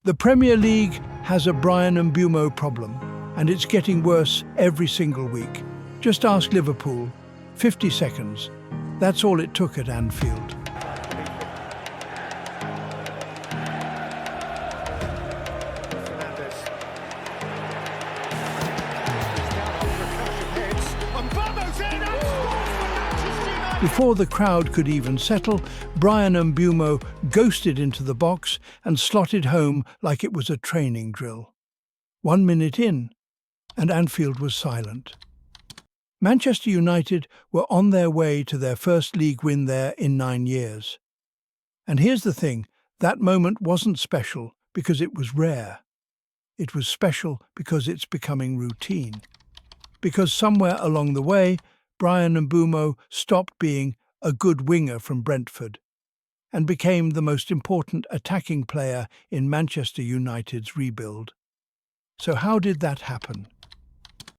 The Premier League has a Bryan Mbeumo problem, and it's getting worse every single week. Just ask Liverpool. 50 seconds. That's all it took at Anfield. Before the crowd could even settle, Bryan Mbeumo ghosted into the box and slotted home like it was a training drill. 1 minute in, and Anfield was silent. Manchester United were on their way to their first league win there in 9 years. And here's the thing, that moment wasn't special because it was rare. It was special because it's becoming routine. Because somewhere along the way, Bryan Mbeumo stopped being a good winger from Brentford and became the most important attacking player in Manchester United's rebuild. So how did that happen?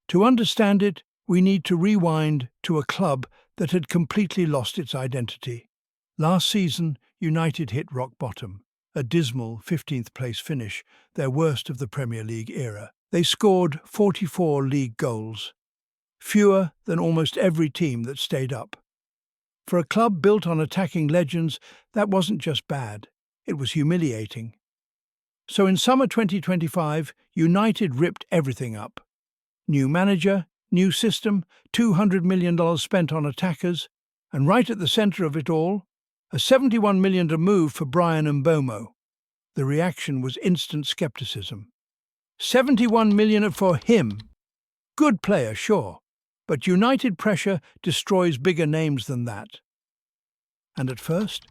To understand it, we need to rewind to a club that had completely lost its identity. Last season, United hit rock bottom, a dismal 15th place finish, their worst of the Premier League era. They scored 44 league goals, fewer than almost every team that stayed up. For a club built on attacking legends, that wasn't just bad, it was humiliating. So in summer 2025, United ripped everything up. New manager, new system, $200 million spent on attackers, and right at the centre of it all, a $71 million move for Bryan Mbeumo. The reaction was instant skepticism. $71 million for him. Good player, sure. But United pressure destroys bigger names than that. And at first,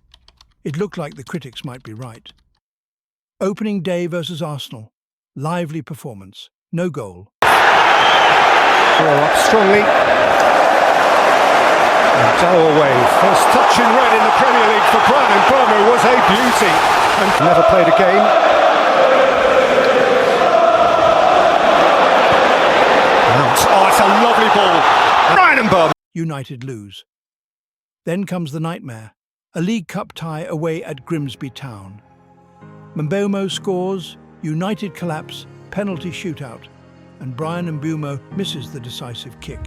it looked like the critics might be right. Opening day versus Arsenal. Lively performance. No goal. Throw up strongly. And Dowell away. First touch in red in the Premier League for Bryan Mbeumo was a beauty. And never played a game. Oh, it's a lovely ball. Bryan Mbeumo. United lose. Then comes the nightmare. A League Cup tie away at Grimsby Town. Mbuemo scores, United collapse, penalty shootout, and Bryan Mbeumo misses the decisive kick.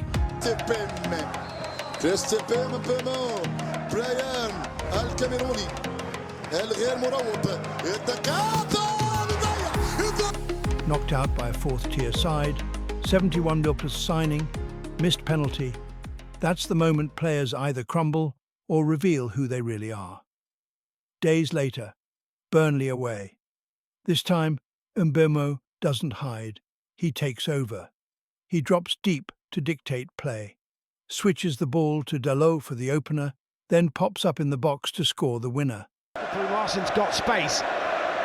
Knocked out by a fourth-tier side, 71 mil plus signing, missed penalty. That's the moment players either crumble or reveal who they really are. Days later, Burnley away. This time, Mbuemo doesn't hide. He takes over. He drops deep to dictate play, switches the ball to Dalot for the opener, then pops up in the box to score the winner. Larsen's got space.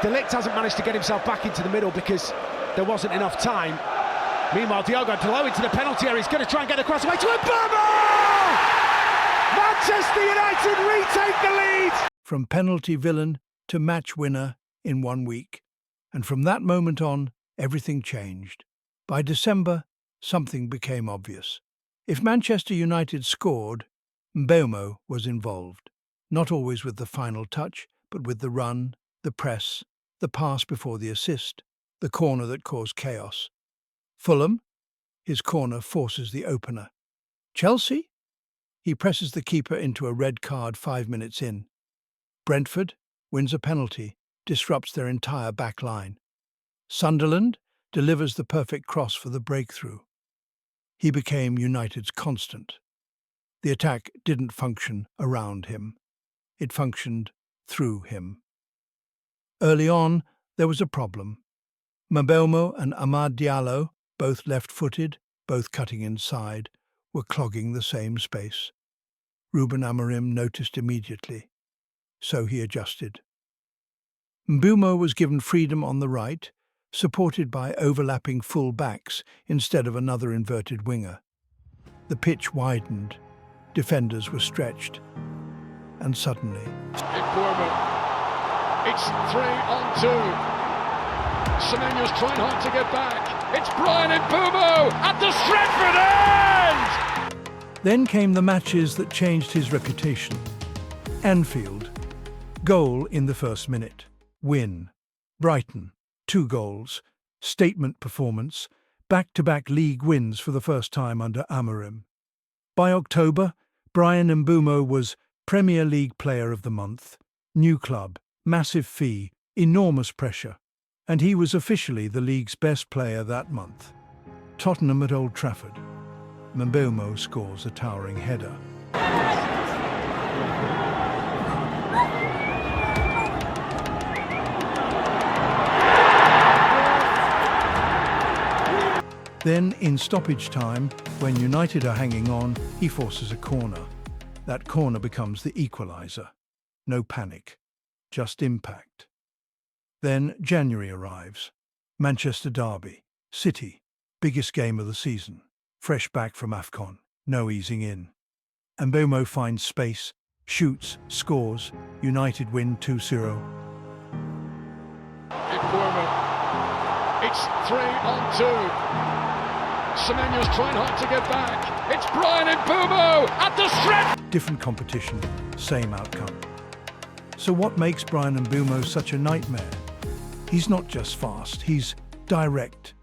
De Ligt hasn't managed to get himself back into the middle because there wasn't enough time. Meanwhile, Diogo Dalot into the penalty area. He's going to try and get across the way to Mbuemo! Manchester United retake the lead! From penalty villain to match winner in 1 week. And from that moment on, everything changed. By December, something became obvious. If Manchester United scored, Mbuemo was involved. Not always with the final touch, but with the run, the press, the pass before the assist, the corner that caused chaos. Fulham, his corner forces the opener. Chelsea? He presses the keeper into a red card 5 minutes in. Brentford wins a penalty, disrupts their entire back line. Sunderland delivers the perfect cross for the breakthrough. He became United's constant. The attack didn't function around him. It functioned through him. Early on, there was a problem. Mbuemo and Amad Diallo, both left-footed, both cutting inside, were clogging the same space. Ruben Amorim noticed immediately, so he adjusted. Mbuemo was given freedom on the right, supported by overlapping full backs instead of another inverted winger. The pitch widened, defenders were stretched, and suddenly... Mbuemo, it's 3-on-2. Semenyo's trying hard to get back. It's Bryan Mbeumo at the Stretford end! Then came the matches that changed his reputation. Anfield. Goal in the first minute. Win. Brighton. 2 goals, statement performance, back-to-back league wins for the first time under Amorim. By October, Bryan Mbeumo was Premier League Player of the Month, new club, massive fee, enormous pressure, and he was officially the league's best player that month. Tottenham at Old Trafford. Mbuemo scores a towering header. Then, in stoppage time, when United are hanging on, he forces a corner. That corner becomes the equaliser. No panic, just impact. Then January arrives. Manchester derby, City, biggest game of the season. Fresh back from AFCON, no easing in. Mbuemo finds space, shoots, scores. United win 2-0. Mbuemo. It's 3-on-2. Semenyo's trying hard to get back. It's Bryan Mbeumo at the stretch. Different competition, same outcome. So what makes Bryan Mbeumo such a nightmare? He's not just fast, he's direct.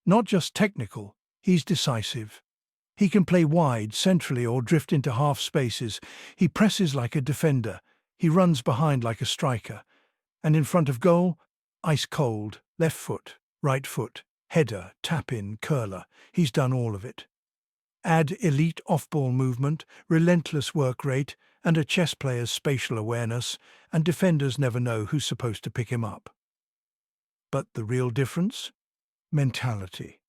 Not just technical, he's decisive. He can play wide, centrally, or drift into half spaces. He presses like a defender. He runs behind like a striker. And in front of goal, ice cold, left foot, right foot, header, tap-in, curler. He's done all of it. Add elite off-ball movement, relentless work rate, and a chess player's spatial awareness, and defenders never know who's supposed to pick him up. But the real difference? Mentality.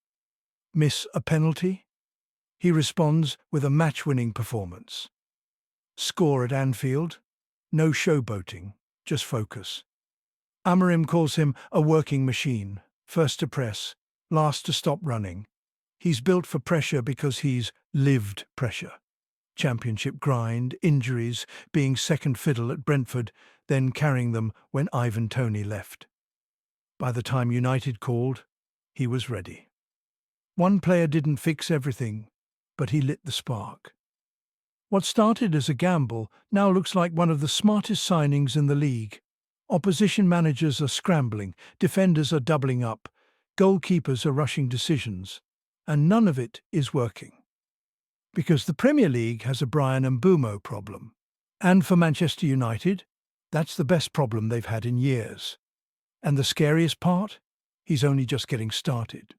Miss a penalty? He responds with a match-winning performance. Score at Anfield? No showboating, just focus. Amorim calls him a working machine, first to press, last to stop running. He's built for pressure because he's lived pressure. Championship grind, injuries, being second fiddle at Brentford, then carrying them when Ivan Toney left. By the time United called, he was ready. One player didn't fix everything, but he lit the spark. What started as a gamble now looks like one of the smartest signings in the league. Opposition managers are scrambling, defenders are doubling up, goalkeepers are rushing decisions, and none of it is working. Because the Premier League has a Bryan Mbeumo problem. And for Manchester United, that's the best problem they've had in years. And the scariest part? He's only just getting started.